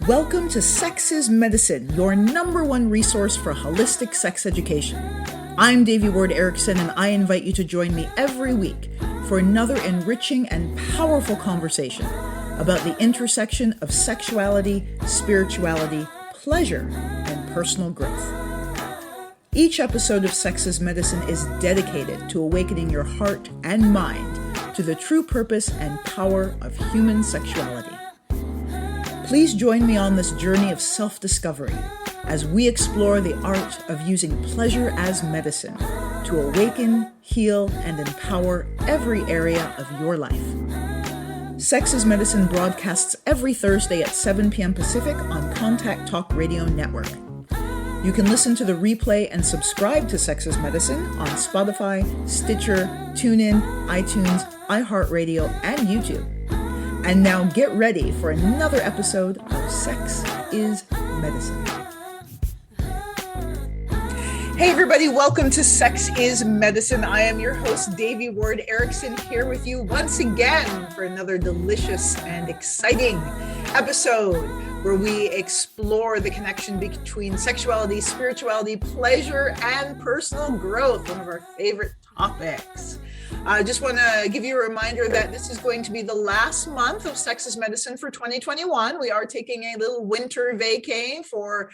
Welcome to Sex is Medicine, your number one resource for holistic sex education. I'm Devi Ward Erickson, and I invite you to join me every week for another enriching and powerful conversation about the intersection of sexuality, spirituality, pleasure, and personal growth. Each episode of Sex is Medicine is dedicated to awakening your heart and mind to the true purpose and power of human sexuality. Please join me on this journey of self-discovery as we explore the art of using pleasure as medicine to awaken, heal, and empower every area of your life. Sex is Medicine broadcasts every Thursday at 7 p.m. Pacific on Contact Talk Radio Network. You can listen to the replay and subscribe to Sex is Medicine on Spotify, Stitcher, TuneIn, iTunes, iHeartRadio, and YouTube. And now get ready for another episode of Sex is Medicine. Hey everybody, welcome to Sex is Medicine. I am your host, Devi Ward Erickson, here with you once again for another delicious and exciting episode where we explore the connection between sexuality, spirituality, pleasure, and personal growth, one of our favorite topics. I just want to give you a reminder that this is going to be the last month of Sex is Medicine for 2021. We are taking a little winter vacay for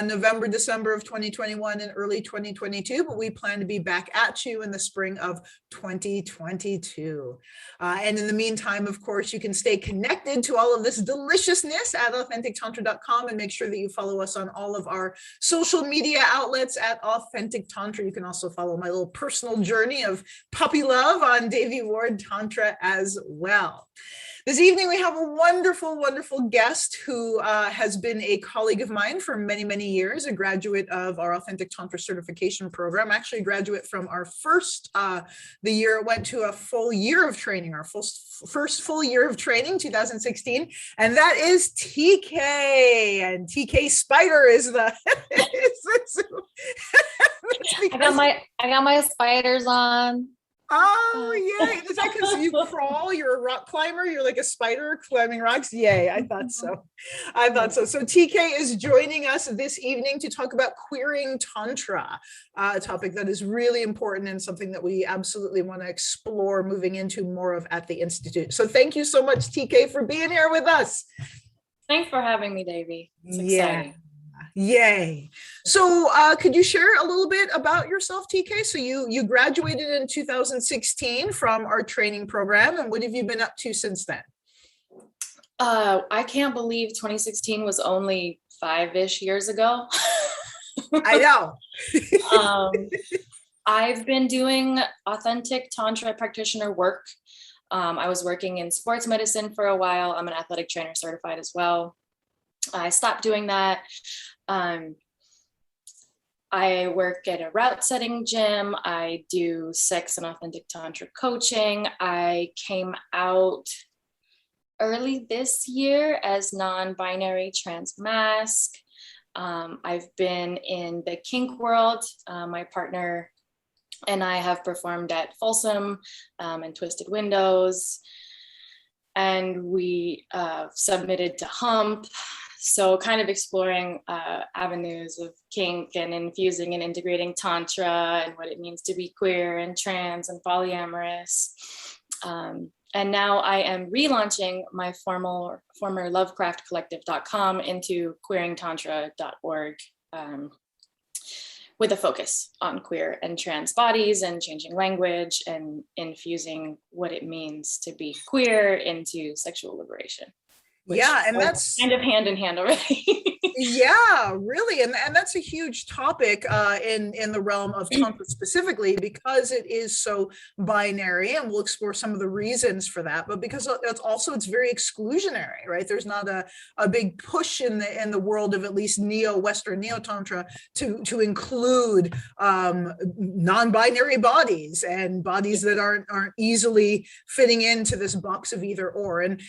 November, December of 2021 and early 2022, but we plan to be back at you in the spring of 2022. And in the meantime, of course, you can stay connected to all of this deliciousness at authentictantra.com and make sure that you follow us on all of our social media outlets at Authentic Tantra. You can also follow my little personal journey of puppy love on Devi Ward Tantra as well. This evening, we have a wonderful, wonderful guest who has been a colleague of mine for many, many years, a graduate of our Authentic Tantra certification program, actually a graduate from our first, the year it went to a full year of training, our first full year of training, 2016, and that is TK, and TK Spider is the, I got my spiders on. Oh, yay. Is that because you crawl? You're a rock climber? You're like a spider climbing rocks? Yay, I thought so. So TK is joining us this evening to talk about Queering Tantra, a topic that is really important and something that we absolutely want to explore moving into more of at the Institute. So thank you so much, TK, for being here with us. Thanks for having me, Davey. It's exciting. Yay. So could you share a little bit about yourself, TK? So you graduated in 2016 from our training program, and what have you been up to since then? I can't believe 2016 was only 5-ish years ago. I know. I've been doing authentic Tantra practitioner work. I was working in sports medicine for a while. I'm an athletic trainer certified as well. I stopped doing that. I work at a route setting gym. I do sex and authentic Tantra coaching. I came out early this year as non-binary trans masc. I've been in the kink world. My partner and I have performed at Folsom and Twisted Windows, and we submitted to Hump. So kind of exploring avenues of kink and infusing and integrating Tantra and what it means to be queer and trans and polyamorous. And now I am relaunching my former lovecraftcollective.com into queeringtantra.org with a focus on queer and trans bodies and changing language and infusing what it means to be queer into sexual liberation. And that's kind of hand in hand already. Yeah, really. And that's a huge topic in the realm of Tantra specifically, because it is so binary, and we'll explore some of the reasons for that, but because it's very exclusionary, right? There's not a big push in the world of at least Western Neo-Tantra to include non-binary bodies and bodies that aren't easily fitting into this box of either or. And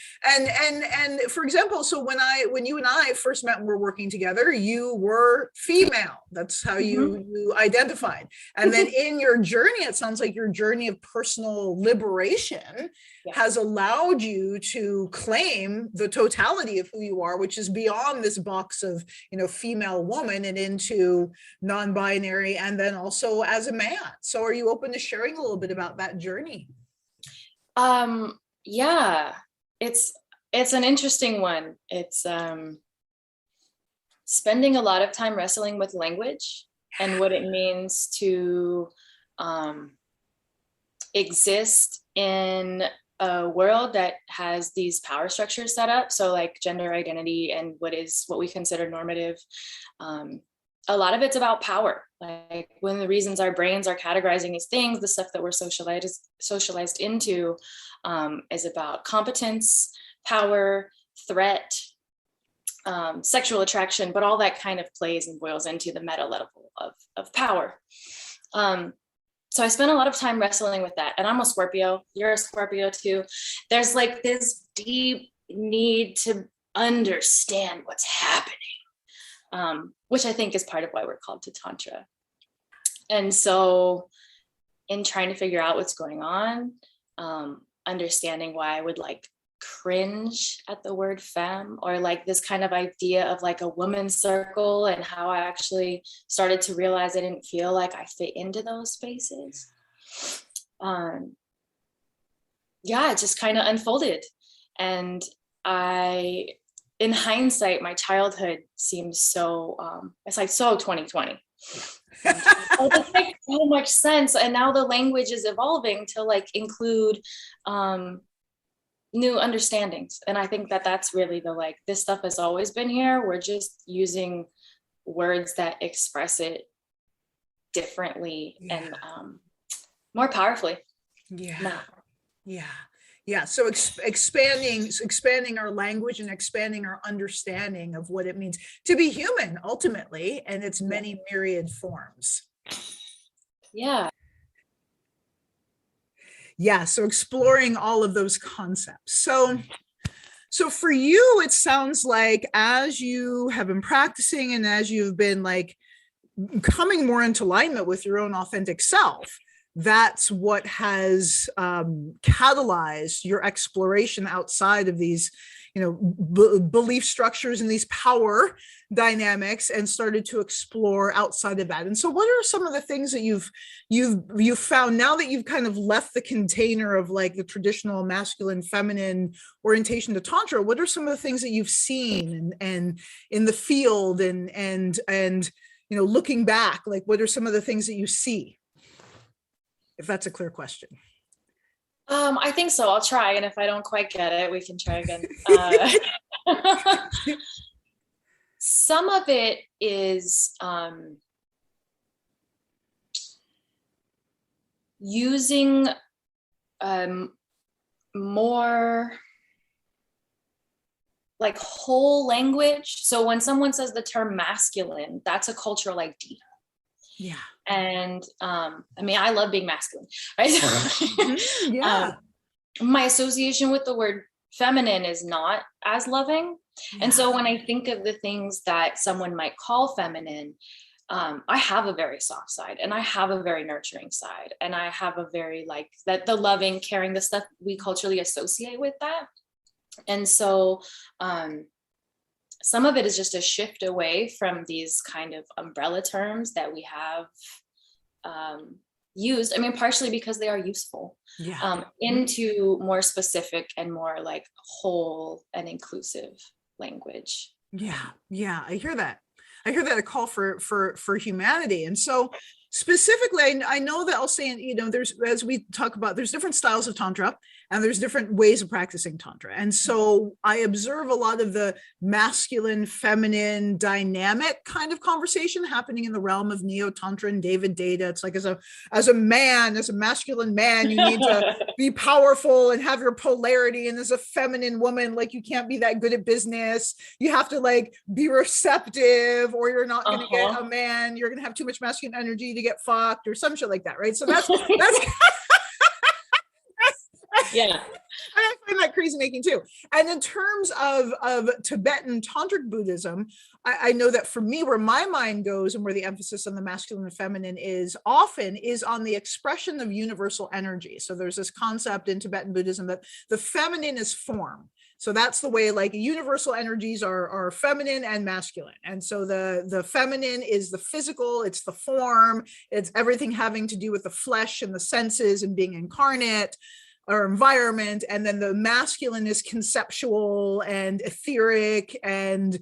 for example, so when you and I first met and were working working together, you were female. That's how you identified. And then in your journey, it sounds like your journey of personal liberation has allowed you to claim the totality of who you are, which is beyond this box of, female woman and into non-binary, and then also as a man. So are you open to sharing a little bit about that journey? Yeah, it's an interesting one. It's spending a lot of time wrestling with language and what it means to exist in a world that has these power structures set up. So like gender identity and what we consider normative. A lot of it's about power. Like one of the reasons our brains are categorizing these things, the stuff that we're socialized into, is about competence, power, threat, sexual attraction, but all that kind of plays and boils into the meta level of power. So I spent a lot of time wrestling with that. And I'm a Scorpio, you're a Scorpio too. There's like this deep need to understand what's happening, which I think is part of why we're called to Tantra. And so in trying to figure out what's going on, understanding why I would like cringe at the word femme, or like this kind of idea of like a woman's circle, and how I actually started to realize I didn't feel like I fit into those spaces. It just kind of unfolded. And in hindsight, my childhood seems so, it's like so 2020. It makes so much sense. And now the language is evolving to like include new understandings. And I think that that's really this stuff has always been here. We're just using words that express it differently and more powerfully. So expanding our language and expanding our understanding of what it means to be human ultimately, and its many myriad forms. So exploring all of those concepts. So for you, it sounds like as you have been practicing and as you've been like coming more into alignment with your own authentic self, that's what has catalyzed your exploration outside of these, belief structures and these power dynamics, and started to explore outside of that. And so what are some of the things that you've found now that you've kind of left the container of like the traditional masculine feminine orientation to Tantra? What are some of the things that you've seen and in the field and looking back, like what are some of the things that you see? If that's a clear question. I think so. I'll try. And if I don't quite get it, we can try again. Some of it is using more like whole language. So when someone says the term masculine, that's a cultural idea. Yeah. And I love being masculine, right? My association with the word feminine is not as loving. And so when I think of the things that someone might call feminine, I have a very soft side, and I have a very nurturing side, and I have a very the loving, caring, the stuff we culturally associate with that. And so some of it is just a shift away from these kind of umbrella terms that we have used. Partially because they are useful, into more specific and more like whole and inclusive language. I hear that. A call for humanity. And so specifically, I know that I'll say, there's, as we talk about, there's different styles of Tantra and there's different ways of practicing Tantra. And so I observe a lot of the masculine, feminine dynamic kind of conversation happening in the realm of Neo-Tantra and David Data. It's like as a masculine man, you need to be powerful and have your polarity. And as a feminine woman, like you can't be that good at business. You have to like be receptive, or you're not going to get a man. You're going to have too much masculine energy to get fucked or some shit like that, right? So that's Yeah. I find that crazy making too. And in terms of Tibetan Tantric Buddhism, I know that for me, where my mind goes and where the emphasis on the masculine and feminine is often is on the expression of universal energy. So there's this concept in Tibetan Buddhism that the feminine is form. So that's the way, like, universal energies are feminine and masculine. And so the feminine is the physical, it's the form, it's everything having to do with the flesh and the senses and being incarnate, our environment. And then the masculine is conceptual and etheric and,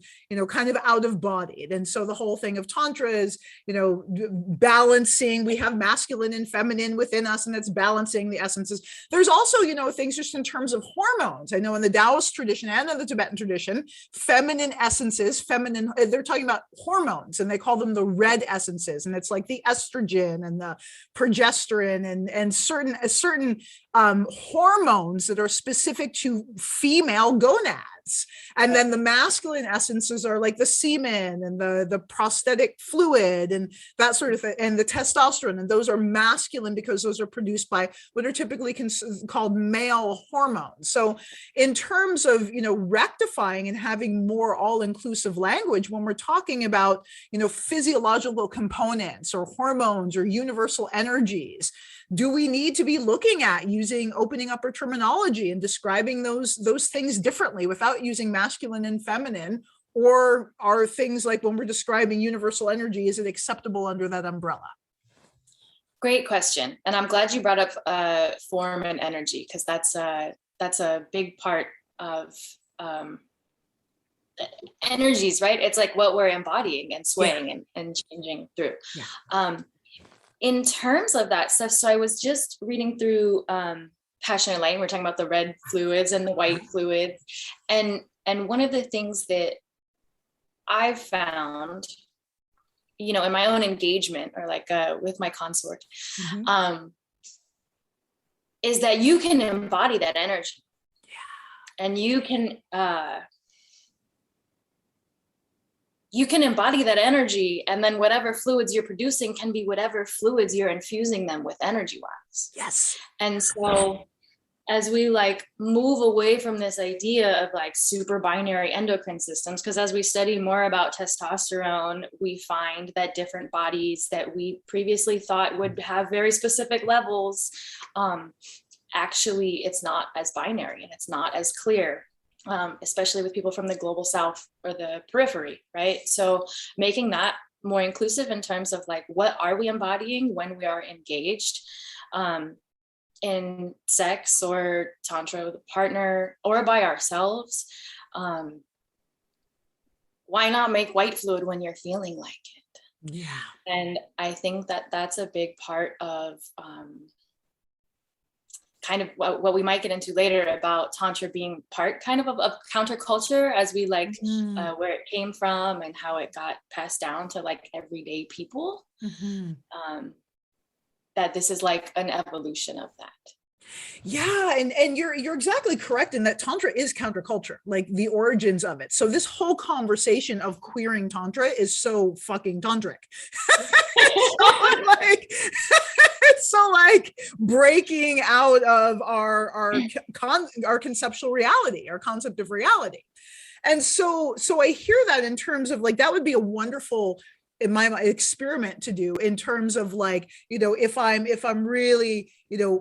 kind of out of bodied. And so the whole thing of Tantra is, balancing, we have masculine and feminine within us, and that's balancing the essences. There's also, things just in terms of hormones. I know in the Taoist tradition and in the Tibetan tradition, feminine essences, they're talking about hormones, and they call them the red essences. And it's like the estrogen and the progesterone and certain hormones that are specific to female gonads. And then the masculine essences are like the semen and the prosthetic fluid and that sort of thing, and the testosterone. And those are masculine because those are produced by what are typically called male hormones. So in terms of, rectifying and having more all-inclusive language, when we're talking about, physiological components or hormones or universal energies, do we need to be looking at opening up our terminology and describing those things differently without using masculine and feminine? Or are things like, when we're describing universal energy, is it acceptable under that umbrella? Great question. And I'm glad you brought up form and energy, because that's a big part of energies, right? It's like what we're embodying and swaying and changing through. Yeah. In terms of that stuff, so I was just reading through Passion and Light, and we're talking about the red fluids and the white fluids. And one of the things that I've found, in my own engagement or like with my consort, is that you can embody that energy. Yeah. And you can embody that energy, and then whatever fluids you're producing can be whatever fluids you're infusing them with energy wise. Yes. And so as we like move away from this idea of like super binary endocrine systems, because as we study more about testosterone, we find that different bodies that we previously thought would have very specific levels, actually it's not as binary and it's not as clear. Especially with people from the global south or the periphery, right? So making that more inclusive in terms of like, what are we embodying when we are engaged in sex or tantra with a partner or by ourselves? Why not make white fluid when you're feeling like it? Yeah. And I think that that's a big part of kind of what we might get into later about Tantra being part kind of counterculture, as we like where it came from and how it got passed down to like everyday people. That this is like an evolution of that. Yeah, and you're exactly correct in that Tantra is counterculture, like the origins of it. So this whole conversation of queering Tantra is so fucking tantric. So like breaking out of our conceptual reality, our concept of reality. And so I hear that in terms of like, that would be a wonderful, in my experiment to do, in terms of like, if I'm really,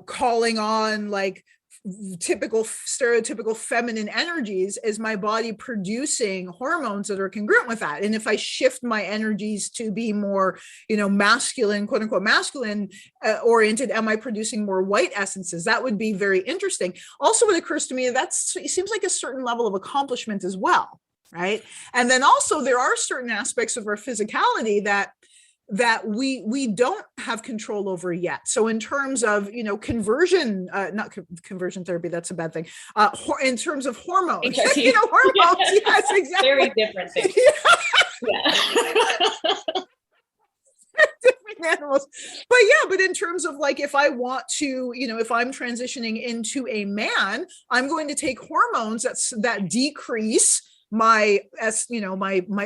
calling on like stereotypical feminine energies, is my body producing hormones that are congruent with that? And if I shift my energies to be more, masculine, quote unquote, masculine oriented, am I producing more white essences? That would be very interesting. Also, what occurs to me, it seems like a certain level of accomplishment as well. Right. And then also there are certain aspects of our physicality that we don't have control over yet. So in terms of, conversion, not conversion therapy, that's a bad thing. In terms of hormones, hormones, yes, exactly. Very different things. Yeah. Different animals. But in terms of like, if I want to, if I'm transitioning into a man, I'm going to take hormones that decrease my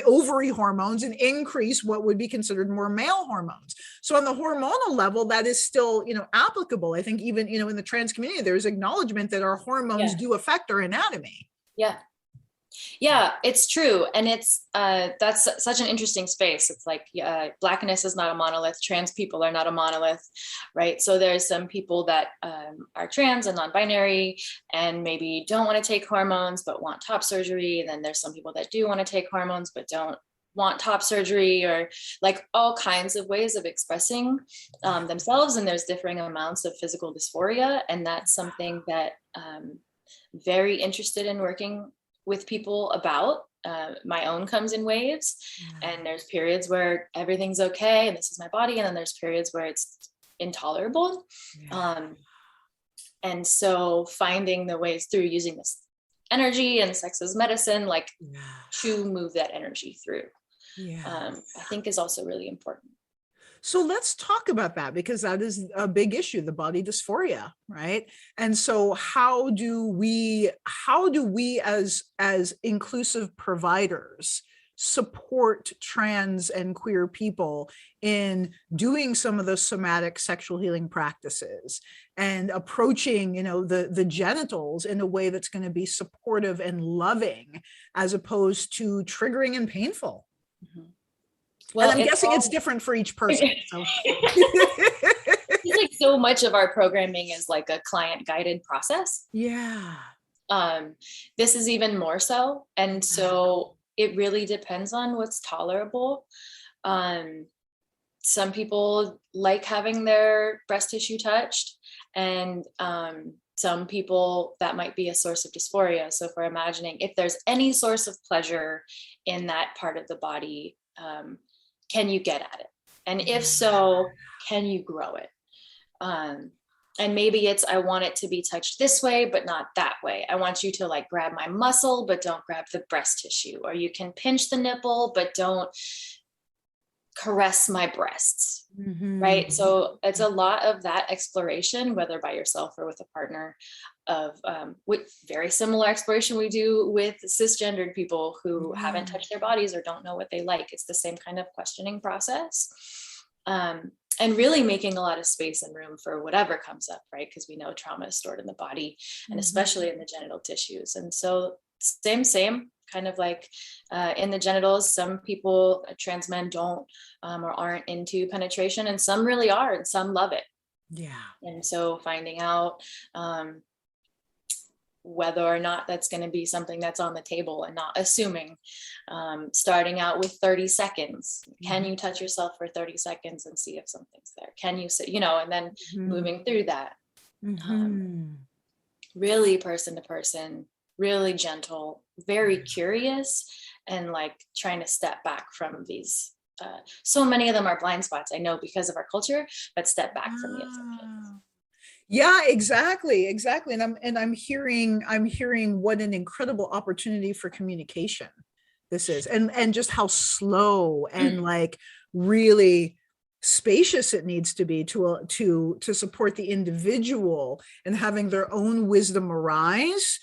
ovary hormones and increase what would be considered more male hormones. So on the hormonal level, that is still, applicable. I think even, in the trans community, there's acknowledgement that our hormones do affect our anatomy. Yeah, it's true. And it's that's such an interesting space. It's like blackness is not a monolith. Trans people are not a monolith, right? So there's some people that are trans and non-binary and maybe don't want to take hormones but want top surgery. And then there's some people that do want to take hormones but don't want top surgery, or like all kinds of ways of expressing themselves. And there's differing amounts of physical dysphoria. And that's something that I'm very interested in working with people about. My own comes in waves, and there's periods where everything's okay and this is my body, and then there's periods where it's intolerable. And so finding the ways through using this energy and sex as medicine, like to move that energy through, I think is also really important. So let's talk about that, because that is a big issue, the body dysphoria, right? And so how do we as inclusive providers support trans and queer people in doing some of those somatic sexual healing practices and approaching, the genitals in a way that's going to be supportive and loving, as opposed to triggering and painful? Well, and I'm guessing it's different for each person. So. It's like so much of our programming is like a client guided process. This is even more so. And so it really depends on what's tolerable. Some people like having their breast tissue touched, and some people that might be a source of dysphoria. So if we're imagining if there's any source of pleasure in that part of the body, can you get at it? And if so, can you grow it? And maybe it's, I want it to be touched this way, but not that way. I want you to like grab my muscle, but don't grab the breast tissue. Or you can pinch the nipple, but don't caress my breasts, right? So it's a lot of that exploration, whether by yourself or with a partner, of with very similar exploration we do with cisgendered people who haven't touched their bodies or don't know what they like. It's the same kind of questioning process, and really making a lot of space and room for whatever comes up, right? Because we know trauma is stored in the body, and especially in the genital tissues. And so same kind of like in the genitals, some people, trans men don't or aren't into penetration, and some really are, and some love it. And so finding out whether or not that's going to be something that's on the table, and not assuming, starting out with 30 seconds. Can you touch yourself for 30 seconds and see if something's there? Can you say, and then moving through that, really person to person, really gentle, very curious, and like trying to step back from these. So many of them are blind spots, I know, because of our culture, but step back from the assumptions. Yeah, exactly. And I'm hearing what an incredible opportunity for communication this is, and just how slow and like really spacious it needs to be to support the individual and having their own wisdom arise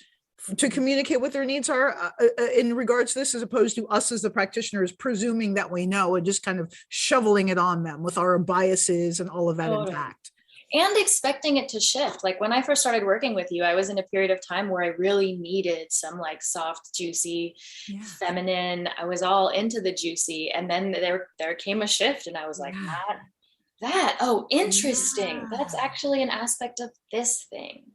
to communicate what their needs are in regards to this, as opposed to us as the practitioners presuming that we know and just kind of shoveling it on them with our biases and all of that intact. And expecting it to shift. Like when I first started working with you, I was in a period of time where I really needed some like soft, juicy, feminine. I was all into the juicy. And then there came a shift, and I was like, oh, interesting. That's actually an aspect of this thing.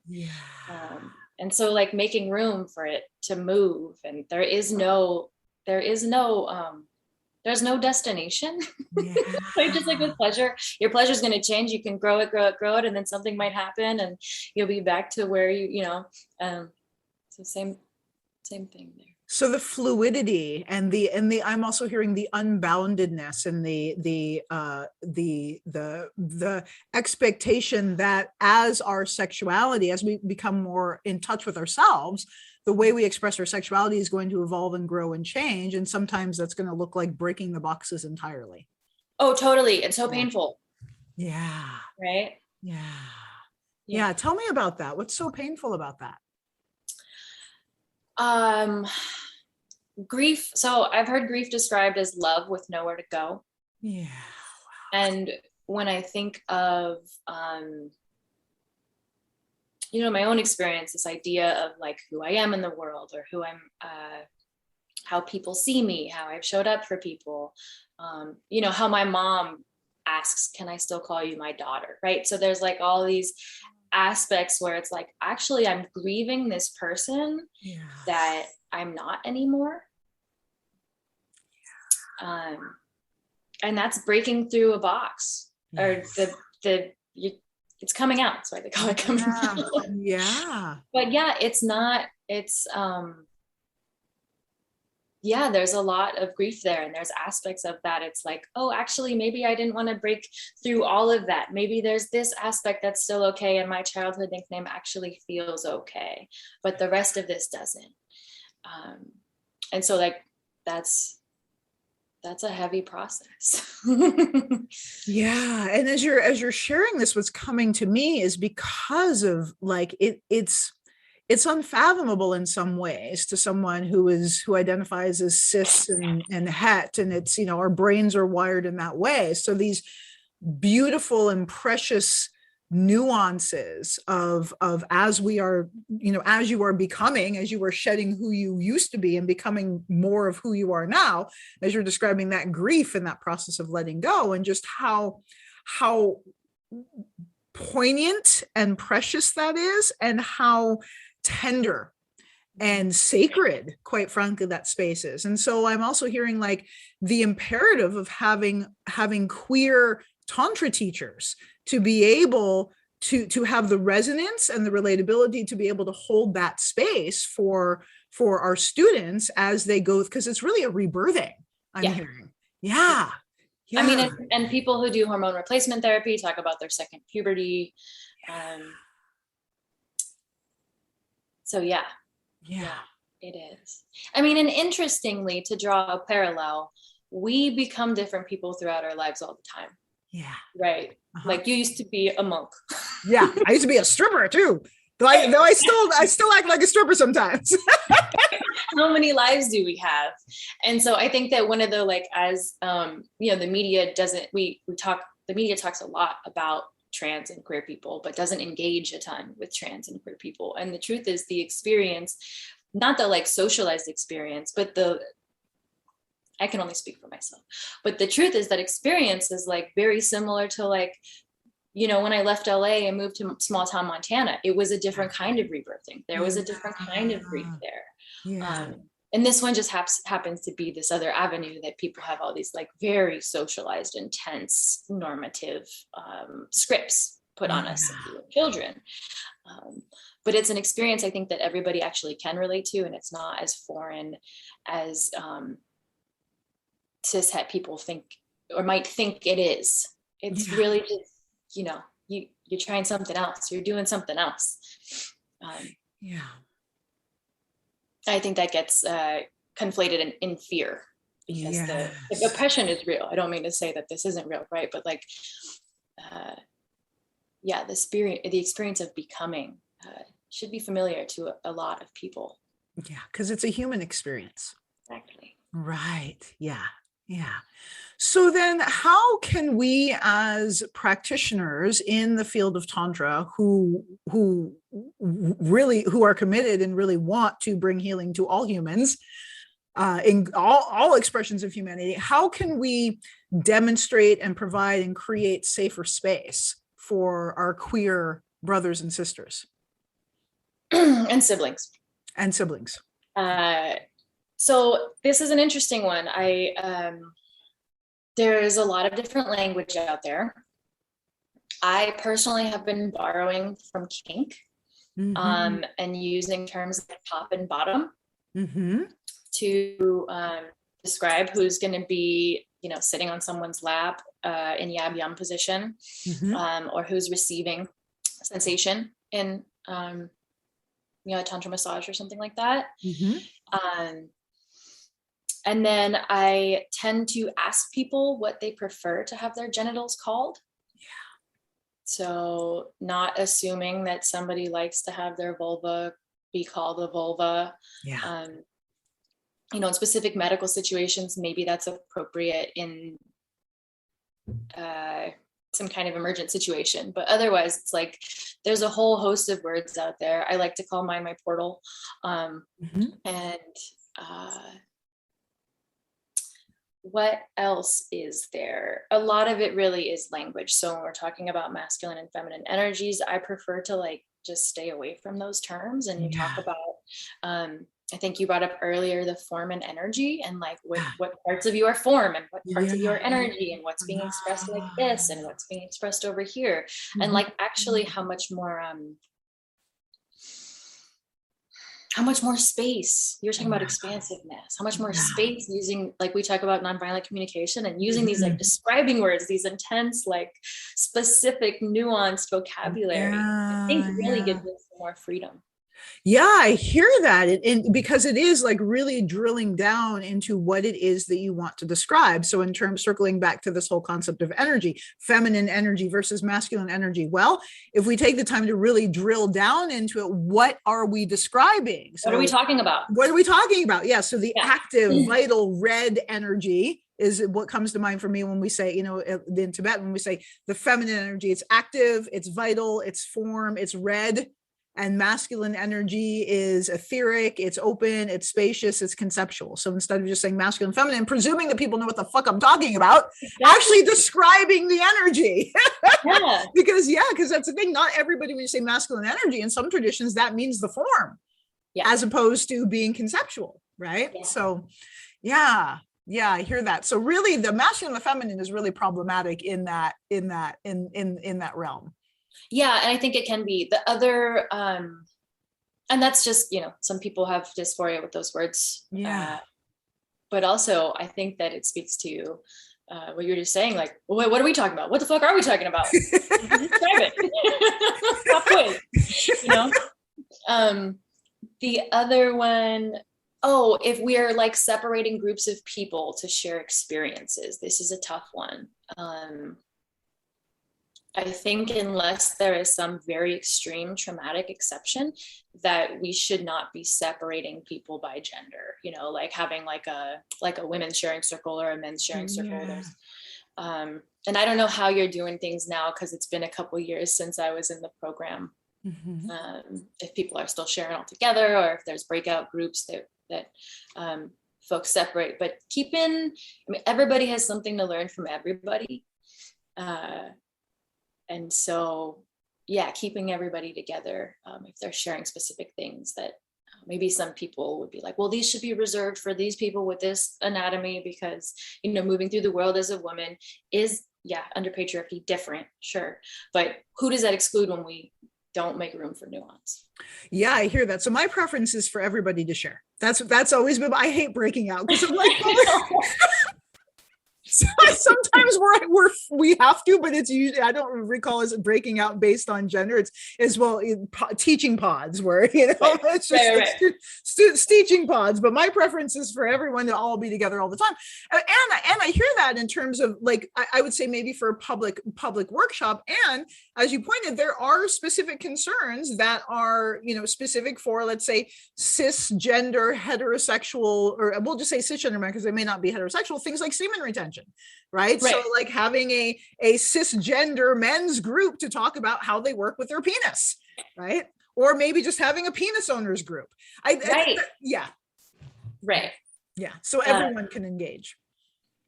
And so like making room for it to move. And there's no destination. Like just like with pleasure, your pleasure is going to change. You can grow it, and then something might happen, and you'll be back to where so same thing there. So the fluidity and the I'm also hearing the unboundedness and the expectation that as our sexuality, as we become more in touch with ourselves, the way we express our sexuality is going to evolve and grow and change. And sometimes that's going to look like breaking the boxes entirely. Oh, totally. It's so painful. Right? Yeah. Tell me about that. What's so painful about that? grief. So I've heard grief described as love with nowhere to go. Yeah. And when I think of, my own experience, this idea of like who I am in the world, or who I'm, how people see me, how I've showed up for people, how my mom asks, can I still call you my daughter? Right. So there's like all these aspects where it's like, actually, I'm grieving this person that I'm not anymore. And that's breaking through a box, or it's coming out. That's why they call it coming out. Yeah. But yeah, there's a lot of grief there, and there's aspects of that. It's like, oh, actually, maybe I didn't want to break through all of that. Maybe there's this aspect that's still okay, and my childhood nickname actually feels okay, but the rest of this doesn't. And so like, that's a heavy process. Yeah. And as you're sharing this, what's coming to me is because of like, it's unfathomable in some ways to someone who identifies as cis and het, and it's, our brains are wired in that way. So these beautiful and precious nuances of as we are, as you are becoming, as you are shedding who you used to be and becoming more of who you are now, as you're describing that grief and that process of letting go, and just how poignant and precious that is, and how tender and sacred, quite frankly, that space is. And so I'm also hearing like the imperative of having queer Tantra teachers to be able to have the resonance and the relatability to be able to hold that space for our students as they go, because it's really a rebirthing, I'm hearing. Yeah. I mean, and people who do hormone replacement therapy talk about their second puberty. So yeah, it is. I mean, and interestingly, to draw a parallel, we become different people throughout our lives all the time. Yeah. Right. Like you used to be a monk. Yeah. I used to be a stripper too. Though I still act like a stripper sometimes. How many lives do we have? And so I think that one of the, like, as the media the media talks a lot about trans and queer people, but doesn't engage a ton with trans and queer people. And the truth is, the experience, not the like socialized experience, but I can only speak for myself, but the truth is that experience is like very similar to like, when I left LA and moved to small town Montana, it was a different kind of rebirthing. There was a different kind of grief there. Yeah. And this one just happens to be this other avenue that people have all these like very socialized, intense, normative scripts put on us as children. But it's an experience I think that everybody actually can relate to, and it's not as foreign as cis-het people think or might think it is. It's really just, you're trying something else. You're doing something else. I think that gets conflated in fear, because the oppression is real. I don't mean to say that this isn't real, right? But like, the experience of becoming should be familiar to a lot of people. Yeah, because it's a human experience. Exactly. Right. Yeah. Yeah. So then how can we as practitioners in the field of Tantra who are committed and really want to bring healing to all humans, in all expressions of humanity, how can we demonstrate and provide and create safer space for our queer brothers and sisters? And siblings. So this is an interesting one. There's a lot of different language out there. I personally have been borrowing from kink, and using terms like top and bottom to describe who's going to be, sitting on someone's lap in yab yum position, or who's receiving sensation in a tantra massage or something like that. And then I tend to ask people what they prefer to have their genitals called. So not assuming that somebody likes to have their vulva be called a vulva. you know, in specific medical situations, maybe that's appropriate in some kind of emergent situation. But otherwise, it's like there's a whole host of words out there. I like to call mine my portal. And what else is there? A lot of it really is language. So when we're talking about masculine and feminine energies, I prefer to like just stay away from those terms. And you talk about, I think you brought up earlier the form and energy, and like what parts of you are form and what parts of you are energy, and what's being expressed like this and what's being expressed over here. And like actually how much more space. You're talking about expansiveness, how much more space using, like we talk about nonviolent communication, and using these like describing words, these intense, like specific, nuanced vocabulary. I think really gives us more freedom. Yeah, I hear that. And because it is like really drilling down into what it is that you want to describe. So in terms, circling back to this whole concept of energy, feminine energy versus masculine energy. Well, if we take the time to really drill down into it, what are we describing? So what are we talking about? What are we talking about? Yeah. So the active, vital, red energy is what comes to mind for me when we say, you know, in Tibet, when we say the feminine energy, it's active, it's vital, it's form, it's red. And masculine energy is etheric, it's open, it's spacious, it's conceptual. So instead of just saying masculine, feminine, presuming that people know what the fuck I'm talking about, actually describing the energy. Because that's the thing. Not everybody, when you say masculine energy, in some traditions, that means the form, as opposed to being conceptual, right? So, I hear that. So really, the masculine and the feminine is really problematic in that realm. Yeah, and I think it can be the other, and that's just, you know, some people have dysphoria with those words. But also, I think that it speaks to what you're just saying, like, what are we talking about? What the fuck are we talking about? Describe it. You know? The other one, if we are like separating groups of people to share experiences, this is a tough one. I think unless there is some very extreme traumatic exception, that we should not be separating people by gender, you know, like having like a women's sharing circle or a men's sharing circle. There's, and I don't know how you're doing things now, because it's been a couple years since I was in the program. If people are still sharing all together, or if there's breakout groups that folks separate, but everybody has something to learn from everybody. And so, keeping everybody together, if they're sharing specific things that maybe some people would be like, well, these should be reserved for these people with this anatomy, because, you know, moving through the world as a woman is, under patriarchy, different, sure. But who does that exclude when we don't make room for nuance? Yeah, I hear that. So my preference is for everybody to share. That's always been, I hate breaking out, because I'm like, sometimes we have to, but it's usually, I don't recall as breaking out based on gender. It's as well teaching pods where, you know, it's just teaching pods. But my preference is for everyone to all be together all the time. And I hear that in terms of, like, I would say maybe for a public workshop. And as you pointed, there are specific concerns that are, you know, specific for, let's say, cisgender heterosexual, or we'll just say cisgender men, because they may not be heterosexual, things like semen retention. Right. So like having a cisgender men's group to talk about how they work with their penis. Right. Or maybe just having a penis owners group. Yeah. So everyone can engage.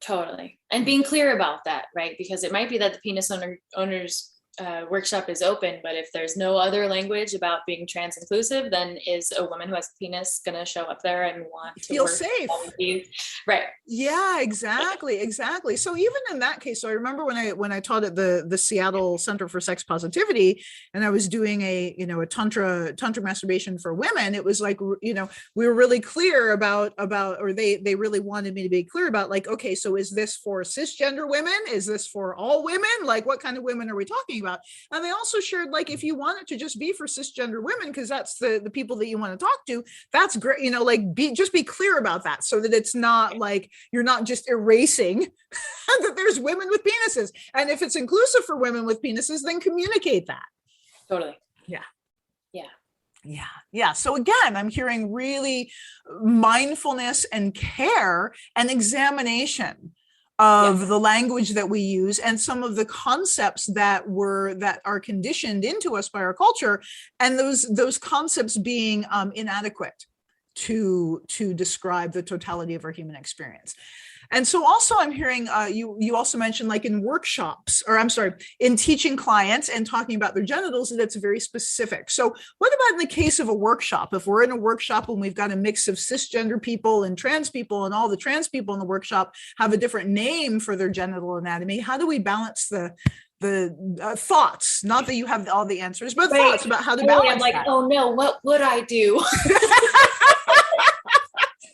Totally. And being clear about that. Right. Because it might be that the penis owners workshop is open, but if there's no other language about being trans inclusive, then is a woman who has a penis going to show up there and want to feel safe? Right. Yeah, exactly. So even in that case, so I remember when I taught at the Seattle Center for Sex Positivity, and I was doing a tantra masturbation for women, it was like, you know, we were really clear about, or they really wanted me to be clear about, like, okay, so is this for cisgender women? Is this for all women? Like, what kind of women are we talking about? And they also shared, like, if you want it to just be for cisgender women, because that's the people that you want to talk to, that's great, you know, like, be clear about that, so that it's not like you're not just erasing that there's women with penises. And if it's inclusive for women with penises, then communicate that. Totally. Yeah. Yeah. Yeah. So again, I'm hearing really mindfulness and care and examination Yeah. of the language that we use and some of the concepts that are conditioned into us by our culture, and those concepts being inadequate to describe the totality of our human experience. And so also I'm hearing you also mentioned, like, in workshops, or I'm sorry, in teaching clients and talking about their genitals, that's very specific. So what about in the case of a workshop? If we're in a workshop and we've got a mix of cisgender people and trans people, and all the trans people in the workshop have a different name for their genital anatomy, how do we balance the thoughts? Not that you have all the answers, but Right. thoughts about how to balance I'm like, that. oh no, what would I do?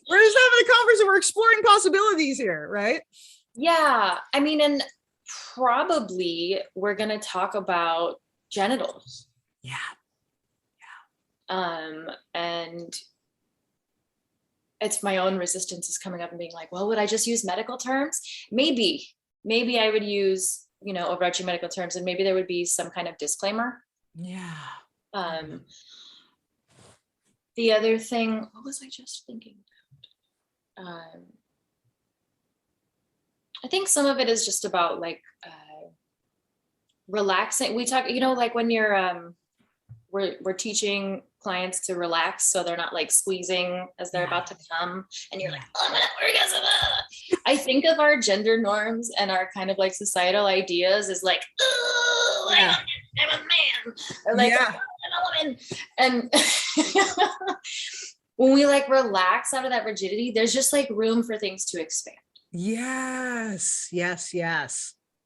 We're just having a conversation. We're exploring possibilities here, right? Yeah. I mean, and probably we're going to talk about genitals. Yeah. And it's my own resistance is coming up and being like, well, would I just use medical terms? Maybe I would use, overarching medical terms, and maybe there would be some kind of disclaimer. Yeah. The other thing, what was I just thinking? I think some of it is just about like relaxing. We talk, like when you're we're teaching clients to relax so they're not like squeezing as they're about to come, and you're like, oh, I'm gonna orgasm. I think of our gender norms and our kind of like societal ideas as like, oh, I'm a man, or like, oh, I'm a woman. And when we like relax out of that rigidity, there's just like room for things to expand. Yes.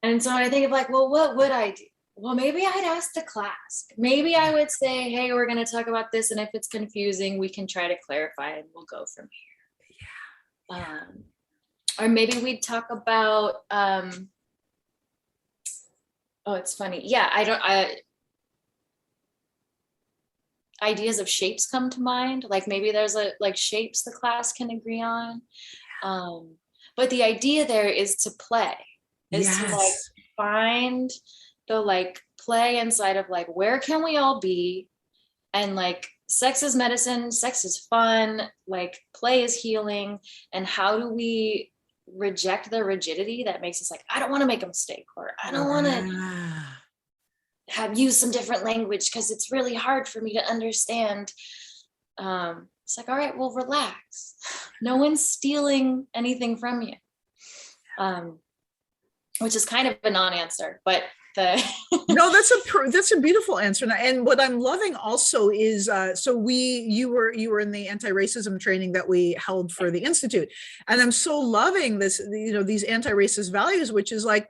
And so I think of like, well, what would I do? Well, maybe I'd ask the class. Maybe I would say, hey, we're going to talk about this. And if it's confusing, we can try to clarify and we'll go from here. Yeah. Or maybe we'd talk about, oh, it's funny. Yeah, ideas of shapes come to mind. Like maybe there's shapes the class can agree on. But the idea there is to play, is to like find the like play inside of like, where can we all be? And like, sex is medicine, sex is fun, like play is healing. And how do we reject the rigidity that makes us like, I don't want to make a mistake, or I don't want to use some different language because it's really hard for me to understand. It's like, all right, well, relax. No one's stealing anything from you. Which is kind of a non-answer, but no, that's a beautiful answer. And what I'm loving also is, so you were in the anti-racism training that we held for the Institute. And I'm so loving this, these anti-racist values, which is like,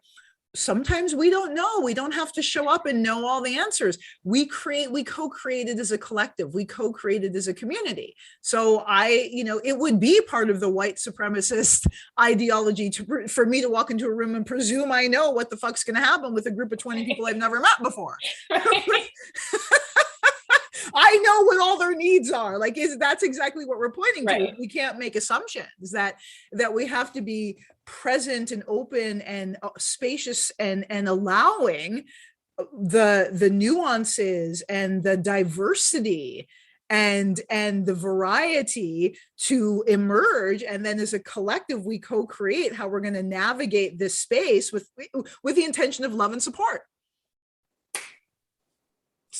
sometimes we don't know. We don't have to show up and know all the answers. We co-created as a collective. We co-created as a community. So it would be part of the white supremacist ideology for me to walk into a room and presume I know what the fuck's going to happen with a group of 20 people I've never met before. I know what all their needs are. Like, that's exactly what we're pointing to. We can't make assumptions that we have to be present and open and spacious and allowing the nuances and the diversity and the variety to emerge. And then as a collective, we co-create how we're going to navigate this space with the intention of love and support.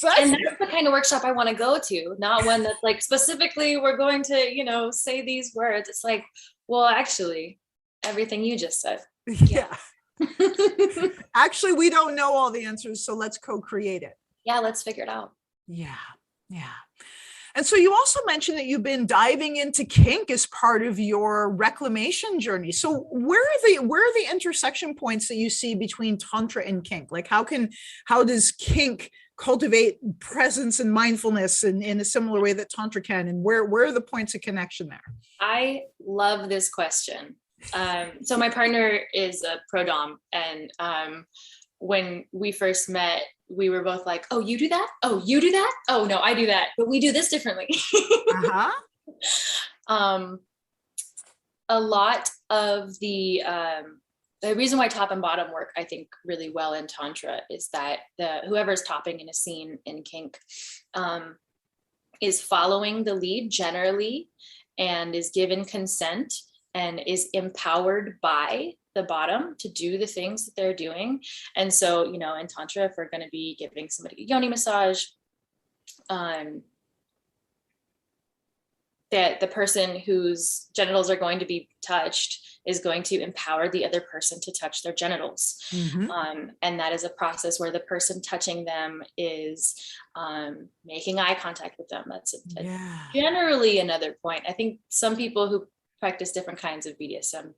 And that's the kind of workshop I want to go to, not one that's like specifically we're going to, say these words. It's like, well, actually, everything you just said. Yeah. Actually, we don't know all the answers, so let's co-create it. Yeah, let's figure it out. Yeah. And so you also mentioned that you've been diving into kink as part of your reclamation journey. So where are the intersection points that you see between Tantra and kink? Like, how does kink cultivate presence and mindfulness in a similar way that Tantra can? And where are the points of connection there? I love this question. So my partner is a pro-dom, and when we first met, we were both like, oh, you do that? Oh, you do that? Oh, no, I do that. But we do this differently. A lot of the reason why top and bottom work, I think, really well in Tantra is that whoever's topping in a scene in kink is following the lead generally and is given consent and is empowered by the bottom to do the things that they're doing. And so, you know, in Tantra, if we're going to be giving somebody a yoni massage, that the person whose genitals are going to be touched is going to empower the other person to touch their genitals. And that is a process where the person touching them is making eye contact with them. That's generally another point. I think some people who practice different kinds of BDSM,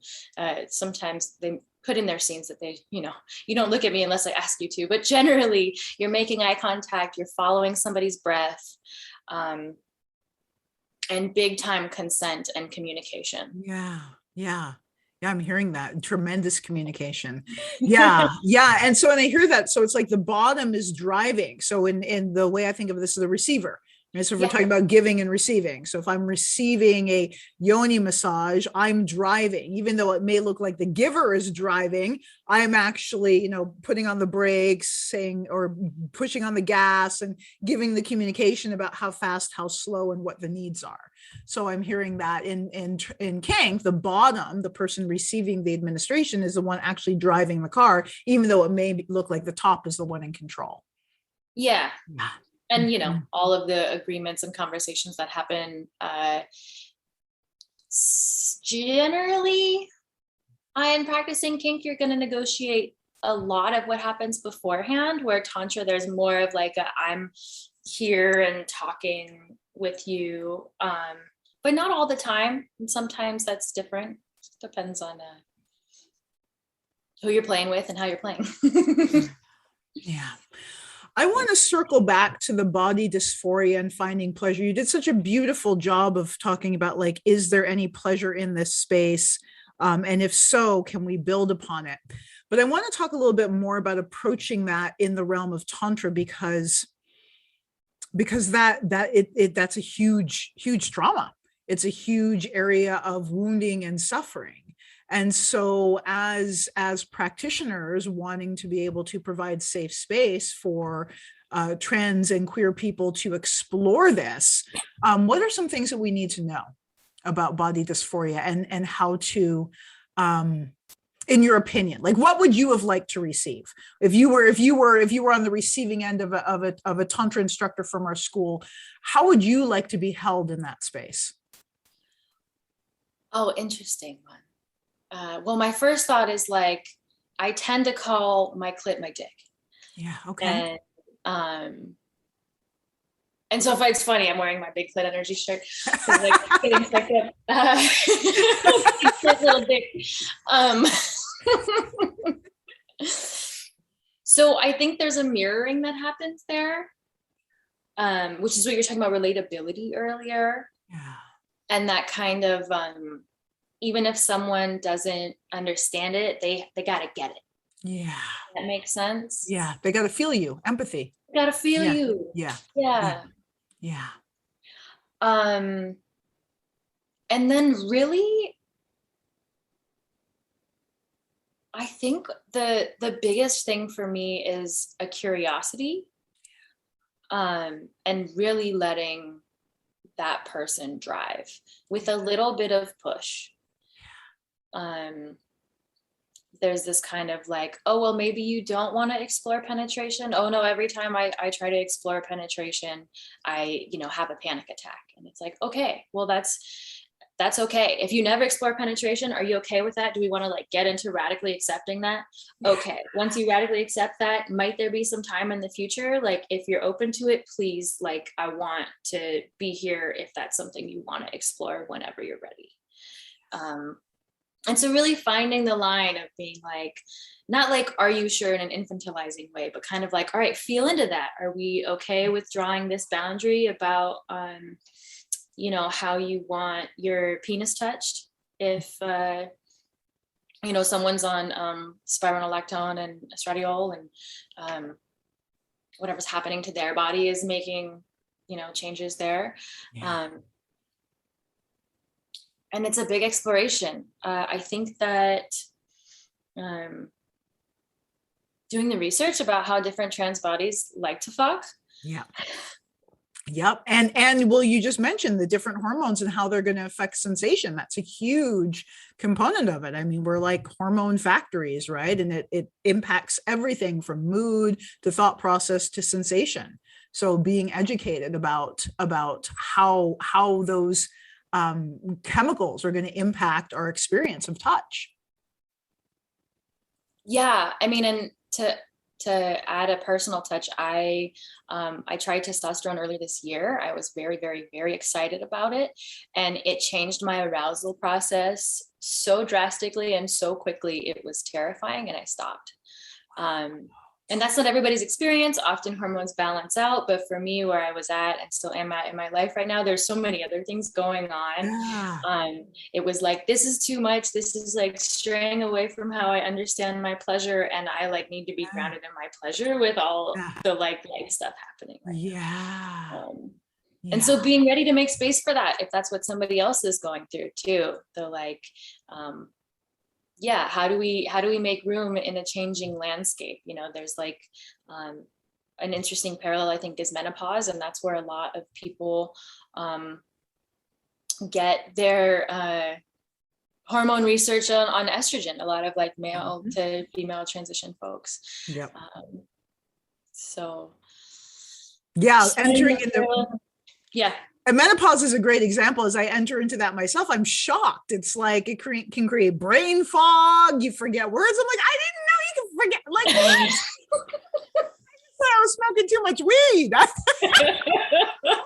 sometimes they put in their scenes that they, you know, you don't look at me unless I ask you to, but generally you're making eye contact, you're following somebody's breath, and big time consent and communication. Yeah, I'm hearing that. Tremendous communication. Yeah. And so when I hear that, so it's like the bottom is driving. So in the way I think of this as the receiver. Right? So if we're talking about giving and receiving. So if I'm receiving a yoni massage, I'm driving, even though it may look like the giver is driving, I'm actually, you know, putting on the brakes, saying, or pushing on the gas and giving the communication about how fast, how slow, and what the needs are. So I'm hearing that in kink, the bottom, the person receiving the administration, is the one actually driving the car, even though it may look like the top is the one in control. Yeah. And, you know, all of the agreements and conversations that happen, generally, in practicing kink, you're going to negotiate a lot of what happens beforehand, where Tantra, there's more of like I'm here and talking with you, but not all the time. And sometimes that's different. It depends on who you're playing with and how you're playing. Yeah. I want to circle back to the body dysphoria and finding pleasure. You did such a beautiful job of talking about, like, is there any pleasure in this space? And if so, can we build upon it? But I want to talk a little bit more about approaching that in the realm of Tantra, because that's a huge trauma. It's a huge area of wounding and suffering. And so as practitioners wanting to be able to provide safe space for trans and queer people to explore this, what are some things that we need to know about body dysphoria and how to, in your opinion, like, what would you have liked to receive if you were on the receiving end of a Tantra instructor from our school? How would you like to be held in that space? Oh, interesting one. Well, my first thought is, like, I tend to call my clit my dick. Yeah. Okay. And so if it's funny, I'm wearing my big clit energy shirt. Like, getting second, little dick. So I think there's a mirroring that happens there, which is what you're talking about, relatability earlier. Yeah. And that kind of, even if someone doesn't understand it, they got to get it. Yeah. That makes sense. Yeah. They got to feel you. Empathy. They got to feel you. Yeah. And then really, I think the biggest thing for me is a curiosity, and really letting that person drive with a little bit of push. There's this kind of like, oh, well, maybe you don't want to explore penetration. Oh no, every time I try to explore penetration, I, have a panic attack. And it's like, okay, well, that's okay. If you never explore penetration, are you okay with that? Do we want to, like, get into radically accepting that? Okay. Once you radically accept that, might there be some time in the future? Like, if you're open to it, please, like, I want to be here if that's something you want to explore whenever you're ready. And so really finding the line of being like, not like, are you sure, in an infantilizing way, but kind of like, all right, feel into that. Are we okay with drawing this boundary about, how you want your penis touched? If, someone's on spironolactone and estradiol, and whatever's happening to their body is making, changes there. Yeah. And it's a big exploration. I think that doing the research about how different trans bodies like to fuck. Yeah. Yep. And well, you just mentioned the different hormones and how they're going to affect sensation. That's a huge component of it. I mean, we're like hormone factories, right? And it impacts everything from mood to thought process to sensation. So being educated about how those chemicals are going to impact our experience of touch. Yeah, I mean, and to add a personal touch, I tried testosterone earlier this year. I was very, very, very excited about it, and it changed my arousal process so drastically and so quickly. It was terrifying, and I stopped. And that's not everybody's experience. Often hormones balance out, but for me, where I was at and still am at in my life right now, there's so many other things going on. Yeah. It was like, this is too much. This is like straying away from how I understand my pleasure, and I like need to be grounded in my pleasure with all the like life stuff happening right now. And so being ready to make space for that, if that's what somebody else is going through too, the like, how do we make room in a changing landscape? You know, there's like an interesting parallel, I think, is menopause, and that's where a lot of people get their hormone research on estrogen. A lot of like male to female transition folks. Yep. Entering into and menopause is a great example. As I enter into that myself, I'm shocked. It's like it can create brain fog. You forget words. I'm like, I didn't know you can forget. Like, I was smoking too much weed. That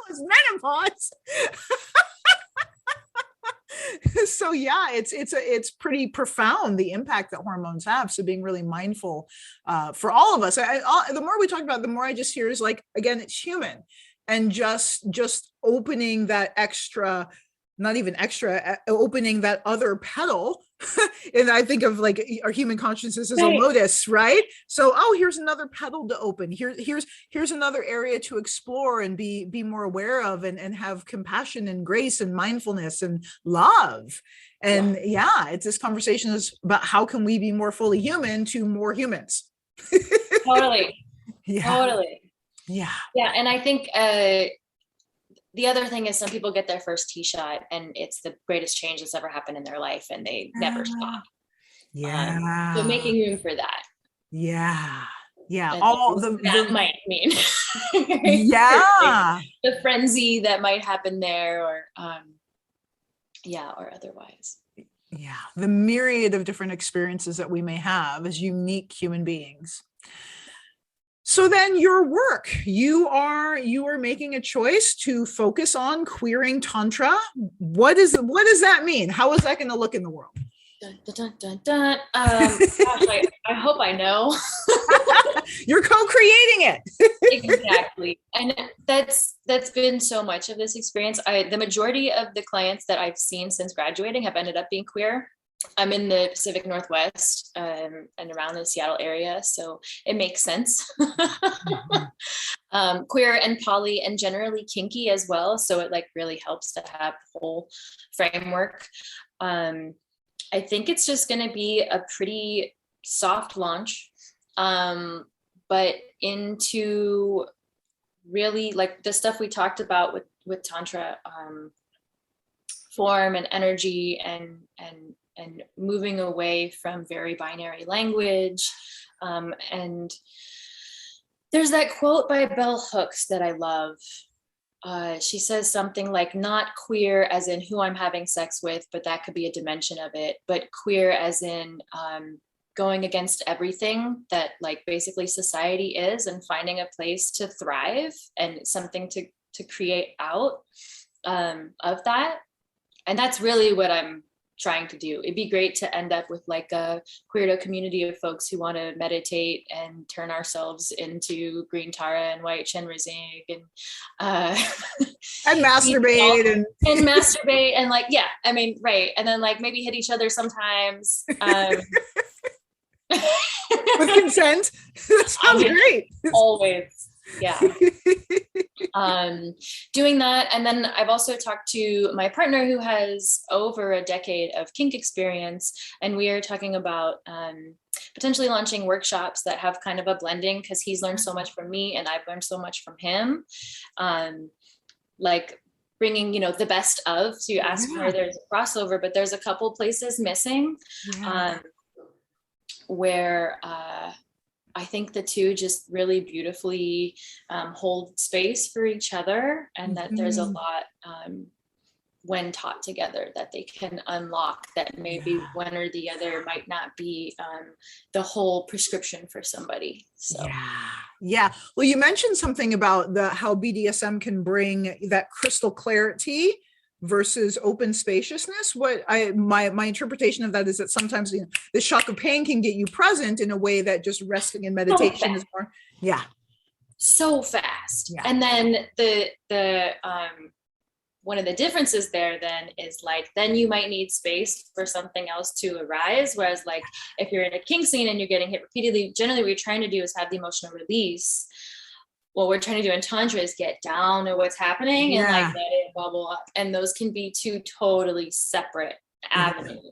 was menopause. So yeah, it's pretty profound, the impact that hormones have. So being really mindful for all of us. The more we talk about it, the more I just hear is like, again, it's human. And just opening that extra, not even extra, opening that other petal. And I think of like our human consciousness as a lotus, right? So, here's another petal to open. Here's another area to explore and be more aware of, and have compassion and grace and mindfulness and love. And it's this conversation is about how can we be more fully human to more humans. Totally. Yeah. And I think the other thing is some people get their first T shot and it's the greatest change that's ever happened in their life, and they never stop. So making room for that. All that might mean the frenzy that might happen there, or otherwise. The myriad of different experiences that we may have as unique human beings. So then your work, you are making a choice to focus on queering Tantra. What does that mean? How is that going to look in the world? Dun, dun, dun, dun. Gosh, I hope I know. You're co-creating it. Exactly. And that's been so much of this experience. The majority of the clients that I've seen since graduating have ended up being queer. I'm in the Pacific Northwest and around the Seattle area, so it makes sense. Queer and poly and generally kinky as well, so it like really helps to have the whole framework. I think it's just going to be a pretty soft launch, but into really like the stuff we talked about with Tantra, form and energy and moving away from very binary language. And there's that quote by Bell Hooks that I love. She says something like, not queer as in who I'm having sex with, but that could be a dimension of it, but queer as in going against everything that like basically society is, and finding a place to thrive and something to create out of that. And that's really what I'm trying to do. It'd be great to end up with like a queerdo community of folks who want to meditate and turn ourselves into green Tara and white Chen Rizig and masturbate and masturbate and like, I mean, right. And then like maybe hit each other sometimes. With consent. That sounds great. Always. Doing that. And then I've also talked to my partner who has over a decade of kink experience, and we are talking about potentially launching workshops that have kind of a blending, because he's learned so much from me and I've learned so much from him. Like bringing, you know, the best of, so you ask where there's a crossover, but there's a couple places missing where I think the two just really beautifully hold space for each other, and that there's a lot when taught together that they can unlock, that maybe one or the other might not be the whole prescription for somebody. So yeah. Well, you mentioned something about how BDSM can bring that crystal clarity versus open spaciousness. My interpretation of that is that sometimes, you know, the shock of pain can get you present in a way that just resting in meditation is more so fast. And then the one of the differences there then is like, then you might need space for something else to arise. Whereas like, if you're in a kink scene and you're getting hit repeatedly, generally what you're trying to do is have the emotional release. What we're trying to do in Tantra is get down to what's happening and like let it bubble up. And those can be two totally separate avenues.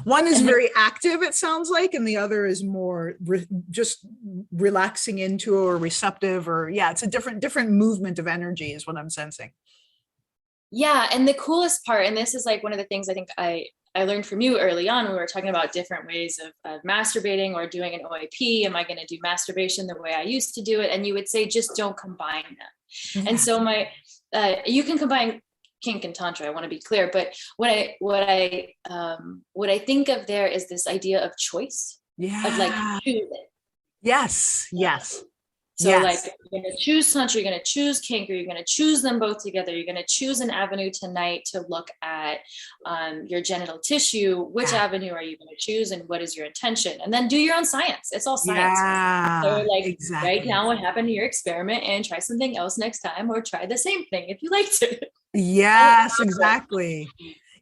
One is very active, it sounds like, and the other is more just relaxing into or receptive, or it's a different movement of energy is what I'm sensing. And the coolest part, and this is like one of the things I think I learned from you early on, we were talking about different ways of masturbating or doing an OAP. Am I going to do masturbation the way I used to do it? And you would say, just don't combine them. And so you can combine kink and Tantra, I want to be clear, but what I think of there is this idea of choice, of like choosing. So like, you're going to choose Tantra, you're going to choose kink, or you're going to choose them both together. You're going to choose an avenue tonight to look at your genital tissue. Which avenue are you going to choose, and what is your intention? And then do your own science. It's all science. So like right now, what happened to your experiment, and try something else next time, or try the same thing if you liked it. Yes, exactly.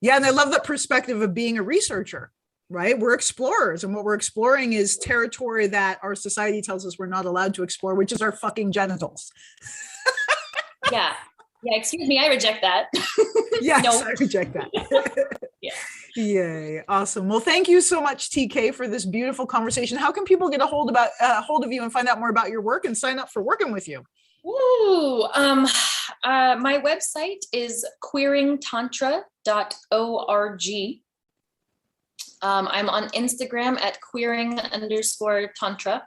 Yeah. And I love that perspective of being a researcher. Right? We're explorers, and what we're exploring is territory that our society tells us we're not allowed to explore, which is our fucking genitals. Excuse me, I reject that. I reject that. Yay. Awesome. Well, thank you so much, TK, for this beautiful conversation. How can people get a hold of you and find out more about your work and sign up for working with you? My website is queeringtantra.org. I'm on Instagram at queering_tantra.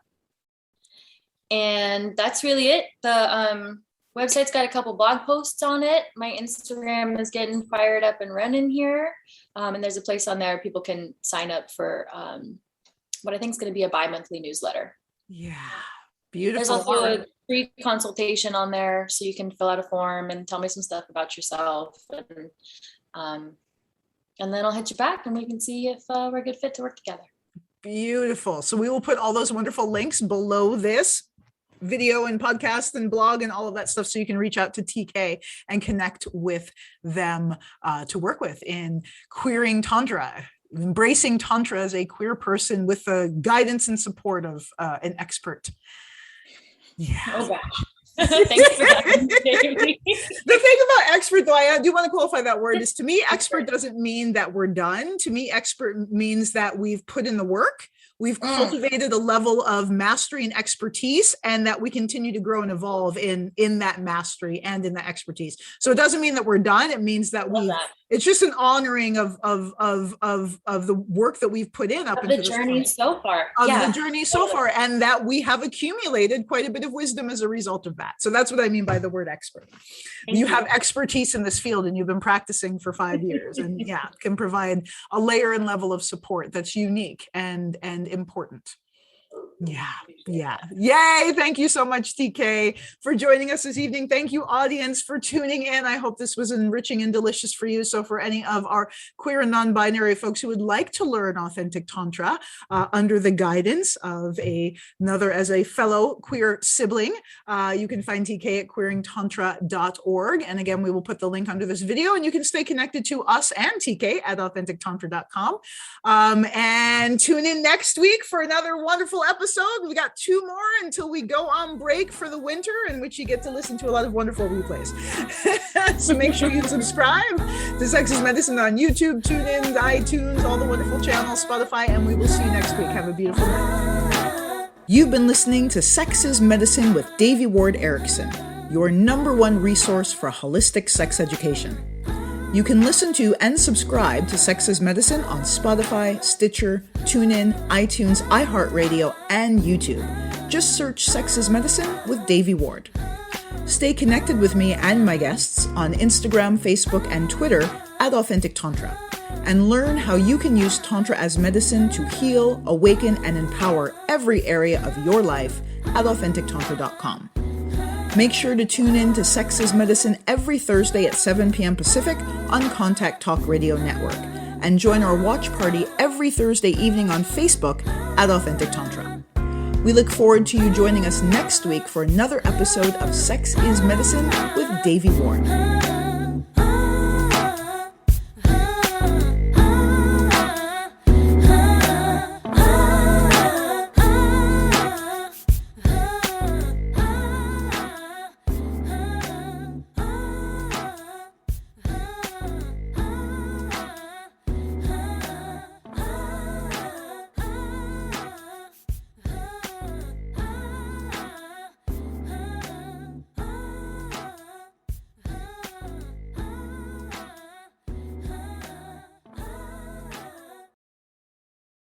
And that's really it. The website's got a couple blog posts on it. My Instagram is getting fired up and running here. And there's a place on there people can sign up for what I think is going to be a bi-monthly newsletter. Beautiful. There's also a free consultation on there, so you can fill out a form and tell me some stuff about yourself. And then I'll hit you back and we can see if we're a good fit to work together. Beautiful. So we will put all those wonderful links below this video and podcast and blog and all of that stuff, so you can reach out to TK and connect with them to work with in Queering Tantra, embracing Tantra as a queer person with the guidance and support of an expert. Oh gosh. Thanks for that. The thing about expert, though, I do want to qualify that word, is to me, expert doesn't mean that we're done. To me, expert means that we've put in the work. We've cultivated a level of mastery and expertise, and that we continue to grow and evolve in that mastery and in that expertise. So it doesn't mean that we're done. It means that it's just an honoring of the work that we've put in up into the journey so far. The journey so far, and that we have accumulated quite a bit of wisdom as a result of that. So that's what I mean by the word expert. You have expertise in this field, and you've been practicing for 5 years, and can provide a layer and level of support that's unique and important. Yay. Thank you so much, TK, for joining us this evening. Thank you, audience, for tuning in. I hope this was enriching and delicious for you. So for any of our queer and non-binary folks who would like to learn authentic Tantra under the guidance of another, as a fellow queer sibling, you can find TK at queeringtantra.org. And again, we will put the link under this video, and you can stay connected to us and TK at authentictantra.com. And tune in next week for another wonderful episode episode. We got 2 more until we go on break for the winter, in which you get to listen to a lot of wonderful replays. So make sure you subscribe to Sex is Medicine on YouTube, TuneIn, iTunes, all the wonderful channels, Spotify, and we will see you next week. Have a beautiful night. You've been listening to Sex is Medicine with Devi Ward Erickson, your #1 resource for holistic sex education. You can listen to and subscribe to Sex is Medicine on Spotify, Stitcher, TuneIn, iTunes, iHeartRadio, and YouTube. Just search Sex is Medicine with Devi Ward. Stay connected with me and my guests on Instagram, Facebook, and Twitter at Authentic Tantra, and learn how you can use Tantra as medicine to heal, awaken, and empower every area of your life at AuthenticTantra.com. Make sure to tune in to Sex is Medicine every Thursday at 7 p.m. Pacific on Contact Talk Radio Network, and join our watch party every Thursday evening on Facebook at Authentic Tantra. We look forward to you joining us next week for another episode of Sex is Medicine with Devi Ward.